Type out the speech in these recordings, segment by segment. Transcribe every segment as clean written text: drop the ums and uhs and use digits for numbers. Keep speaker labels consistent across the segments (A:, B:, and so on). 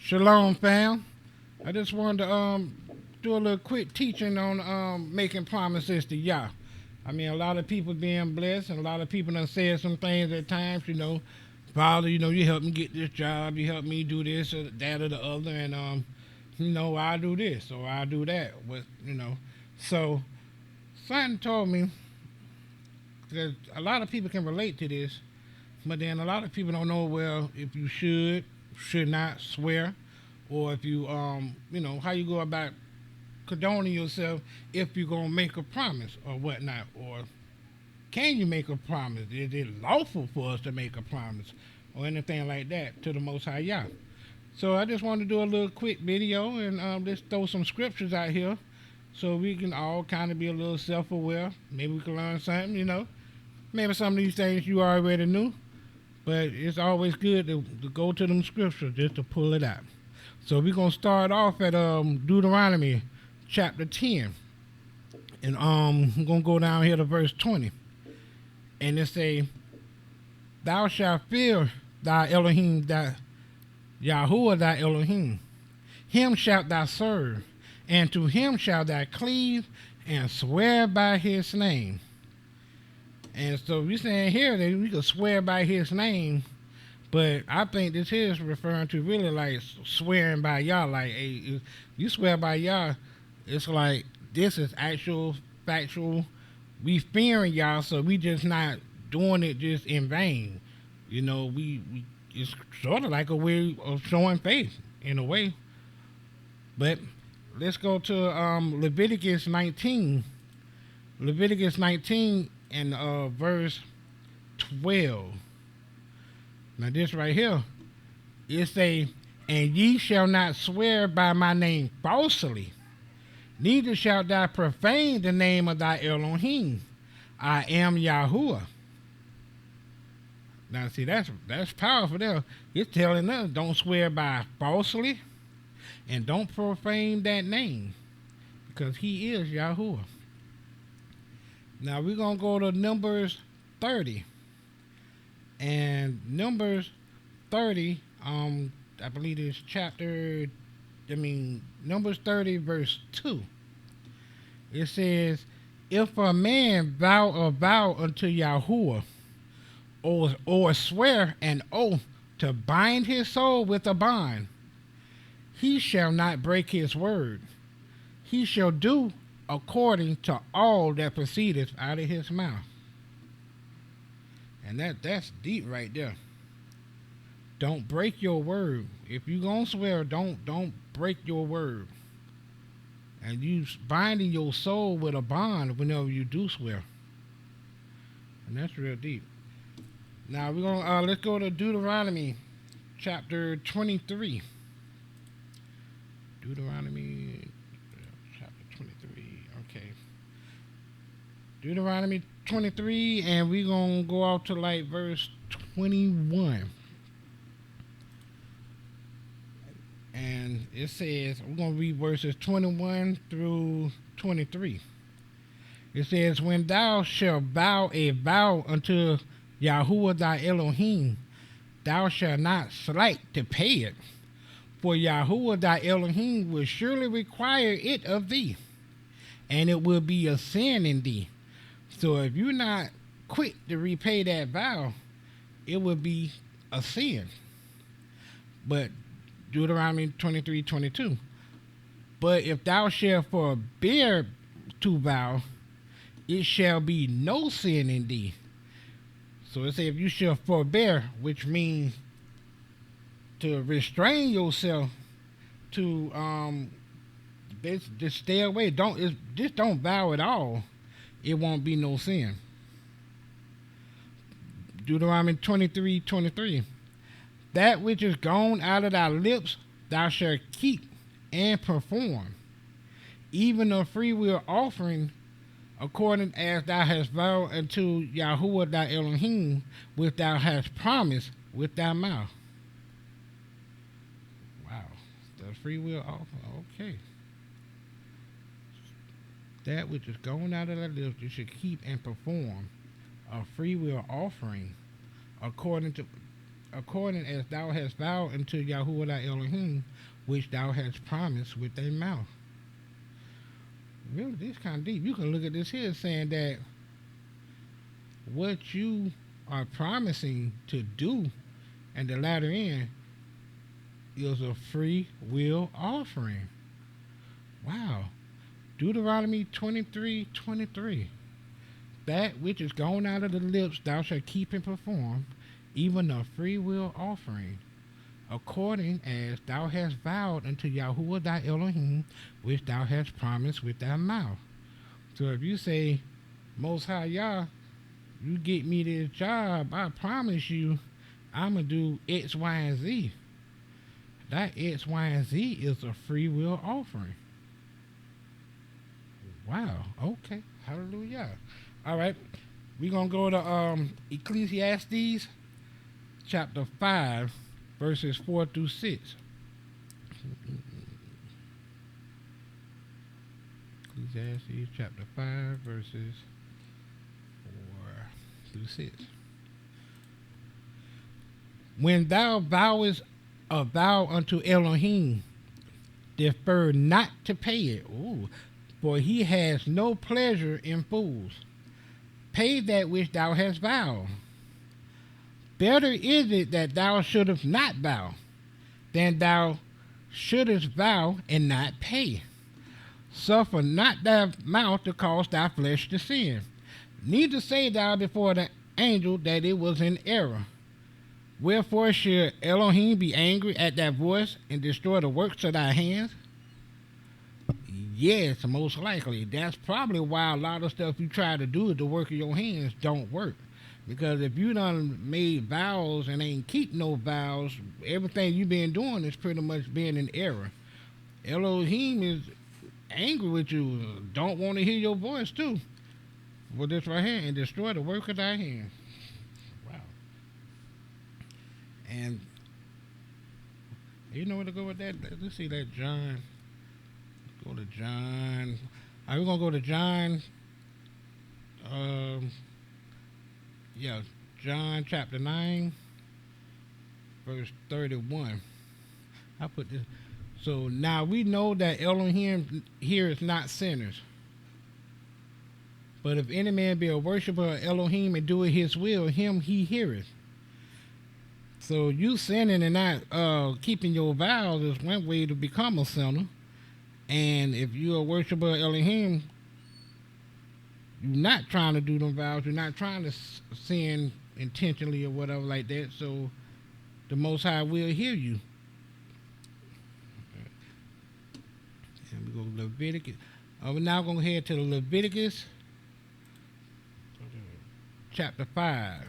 A: Shalom, fam. I just wanted to do a little quick teaching on making promises to Yah. I mean, a lot of people being blessed, and a lot of people done said some things at times. Father, you help me get this job, you help me do this or that or the other, and I do this or I do that. So something told me that a lot of people can relate to this, but then a lot of people don't know well if you should not swear, or if how you go about condoning yourself if you're gonna make a promise or whatnot, or can you make a promise? Is it lawful for us to make a promise or anything like that to the Most High Yah? So I just want to do a little quick video and just throw some scriptures out here so we can all kind of be a little self-aware. Maybe we can learn something. Maybe some of these things you already knew, but it's always good to go to them scriptures just to pull it out. So we're going to start off at Deuteronomy chapter 10. And I'm going to go down here to verse 20. And it say, Thou shalt fear thy Elohim, thy Yahuwah thy Elohim. Him shalt thou serve, and to him shalt thou cleave, and swear by his name. And so we're saying here that we could swear by his name, but I think this is referring to really like swearing by Yah. Like, hey, if you swear by Yah, it's like this is actual, factual. We fearing Yah, so we just not doing it just in vain. We it's sort of like a way of showing faith in a way. But let's go to Leviticus 19. Leviticus 19 and verse 12. Now this right here, it say, And ye shall not swear by my name falsely, neither shalt thou profane the name of thy Elohim. I am Yahuwah. Now see, that's powerful there. It's telling us don't swear by falsely and don't profane that name, because he is Yahuwah. Now we're going to go to Numbers 30. And Numbers 30, I believe it's Numbers 30 verse 2. It says, If a man vow a vow unto Yahuwah, or swear an oath to bind his soul with a bond, he shall not break his word. He shall do according to all that proceedeth out of his mouth. And that's deep right there. Don't break your word. If you gonna swear, don't break your word. And you binding your soul with a bond whenever you do swear. And that's real deep. Now we're gonna let's go to Deuteronomy chapter 23. Deuteronomy chapter 23. Okay. Deuteronomy 23, and we're going to go out to like verse 21. And it says, we're going to read verses 21 through 23. It says, When thou shalt vow a vow unto Yahuwah thy Elohim, thou shalt not slight to pay it, for Yahuwah thy Elohim will surely require it of thee, and it will be a sin in thee. So if you're not quick to repay that vow, it will be a sin. But Deuteronomy 23:22. But if thou shalt forbear to vow, it shall be no sin in thee. So it says if you shall forbear, which means to restrain yourself, to just stay away. Just don't vow at all. It won't be no sin. Deuteronomy 23:23. That which is gone out of thy lips thou shalt keep and perform, even a freewill offering, according as thou hast vowed unto Yahuwah thy Elohim, which thou hast promised with thy mouth. Wow, the freewill offering. Okay. That which is gone out of thy lips you should keep and perform, a freewill offering, according according as thou hast vowed unto Yahuwah thy Elohim, which thou hast promised with thy mouth. Really, this kind of deep. You can look at this here saying that what you are promising to do at the latter end is a free will offering. Wow. Deuteronomy 23:23. That which is gone out of the lips thou shalt keep and perform, even a free will offering, according as thou hast vowed unto Yahuwah thy Elohim, which thou hast promised with thy mouth. So if you say, Most High Yah, you get me this job, I promise you I'm going to do X, Y, and Z. That X, Y, and Z is a free will offering. Wow. Okay. Hallelujah. All right. We're going to go to Ecclesiastes chapter 5, verses 4 through 6. Ecclesiastes chapter 5, verses 4 through 6. When thou vowest a vow unto Elohim, defer not to pay it. Ooh, for he has no pleasure in fools. Pay that which thou hast vowed. Better is it that thou shouldest not vow, than thou shouldest vow and not pay. Suffer not thy mouth to cause thy flesh to sin. Neither say thou before the angel that it was in error. Wherefore should Elohim be angry at thy voice and destroy the works of thy hands? Yes, most likely. That's probably why a lot of stuff you try to do with the work of your hands don't work. Because if you done made vows and ain't keep no vows, everything you been doing is pretty much being in error. Elohim is angry with you, don't want to hear your voice too. For this right here, and destroy the work of thy hands. Wow. And you know where to go with that? Let's see that John. Go to John. All right, we're going to go to John. John chapter 9, verse 31. I put this. So now we know that Elohim here is not sinners. But if any man be a worshiper of Elohim and doeth his will, him he heareth. So you sinning and not keeping your vows is one way to become a sinner. And if you're a worshiper of Elohim, you're not trying to do them vows, you're not trying to sin intentionally or whatever like that, so the Most High will hear you. And we go to Leviticus. We're now going to head to the Leviticus chapter 5,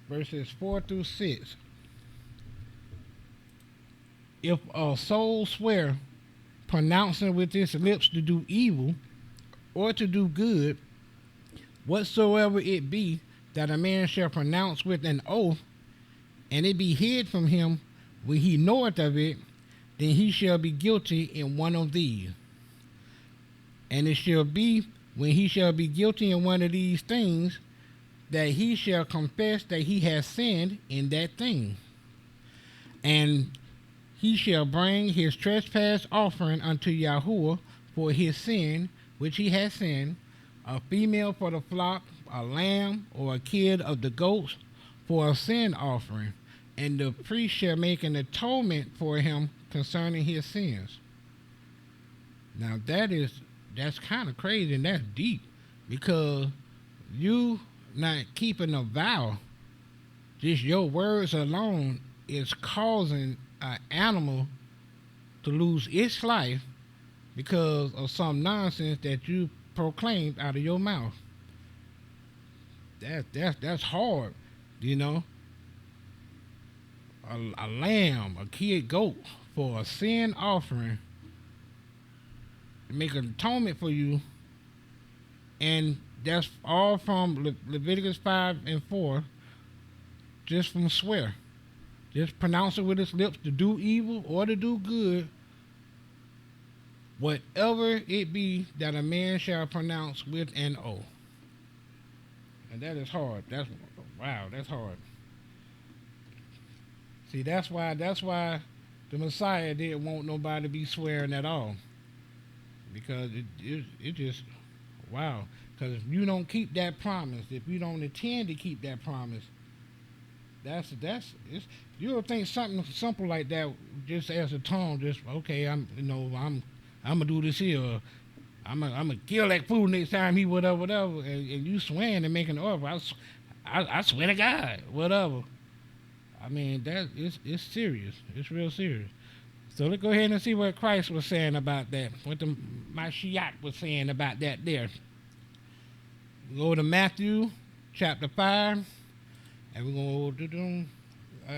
A: verses 4 through 6. If a soul swear, pronouncing with his lips to do evil or to do good, whatsoever it be that a man shall pronounce with an oath, and it be hid from him when he knoweth of it, then he shall be guilty in one of these. And it shall be, when he shall be guilty in one of these things, that he shall confess that he has sinned in that thing. And he shall bring his trespass offering unto Yahuwah for his sin, which he has sinned, a female for the flock, a lamb or a kid of the goats for a sin offering, and the priest shall make an atonement for him concerning his sins. Now that's kind of crazy and that's deep, because you not keeping a vow, just your words alone is causing an animal to lose its life because of some nonsense that you proclaimed out of your mouth. That's hard, you know. A lamb, a kid goat for a sin offering to make an atonement for you, and that's all from Leviticus 5 and 4, just from swear. Just pronounce it with his lips to do evil or to do good, whatever it be that a man shall pronounce with an oath. And that is hard. That's hard. See, that's why the Messiah didn't want nobody to be swearing at all, because it just wow. Because if you don't keep that promise, if you don't intend to keep that promise, that's it's, you don't think something simple like that just as a tone, just okay, I'm gonna do this here. Or, I'm gonna kill that fool next time he whatever, and you swearing and making an offer. I swear to God, whatever. I mean, it's serious. It's real serious. So let's go ahead and see what Christ was saying about that. What the Mashiach was saying about that there. Go to Matthew chapter 5, and we're going to do,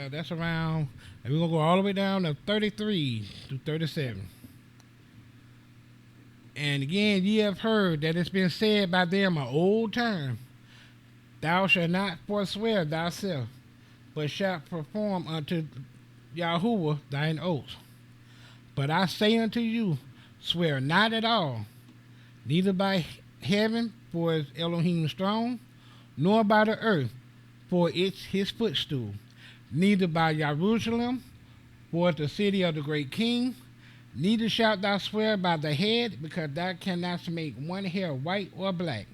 A: that's around, and we're going to go all the way down to 33 to 37. And again, ye have heard that it's been said by them an old time, thou shalt not forswear thyself, but shalt perform unto Yahuwah thine oath. But I say unto you, swear not at all, neither by heaven, for it's Elohim's throne, nor by the earth, for it's his footstool, neither by Jerusalem, for it's the city of the great king, neither shalt thou swear by the head, because thou cannot make one hair white or black.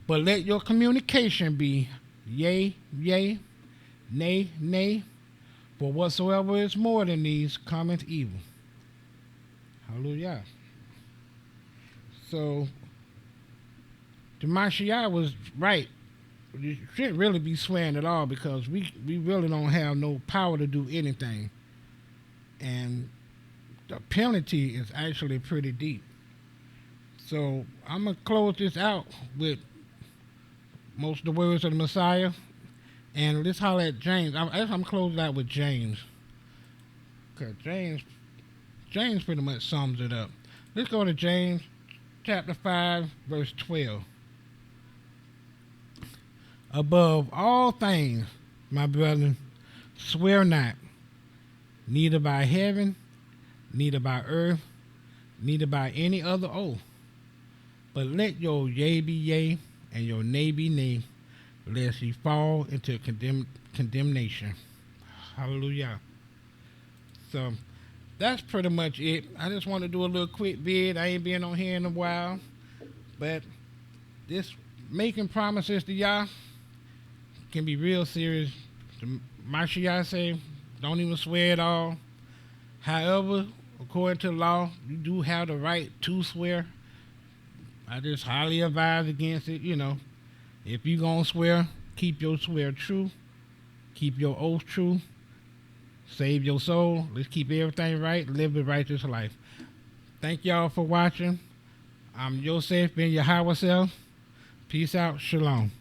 A: But let your communication be yea, yea, nay, nay, for whatsoever is more than these cometh evil. Hallelujah. So, the Mashiach was right. You shouldn't really be swearing at all, because we really don't have no power to do anything. And the penalty is actually pretty deep. So I'm going to close this out with most of the words of the Messiah. And let's holler at James. I'm going to close it out with James, because James pretty much sums it up. Let's go to James chapter 5, verse 12. Above all things, my brethren, swear not, neither by heaven, neither by earth, neither by any other oath, but let your yea be yea, and your nay be nay, lest ye fall into condemnation. Hallelujah. So that's pretty much it. I just want to do a little quick vid. I ain't been on here in a while, but this making promises to Yah can be real serious. The Mashiach say, don't even swear at all. However, according to law, you do have the right to swear. I just highly advise against it. If you gonna swear, keep your swear true. Keep your oath true. Save your soul. Let's keep everything right. Live a righteous life. Thank y'all for watching. I'm Yosef ben Yahweh. Peace out. Shalom.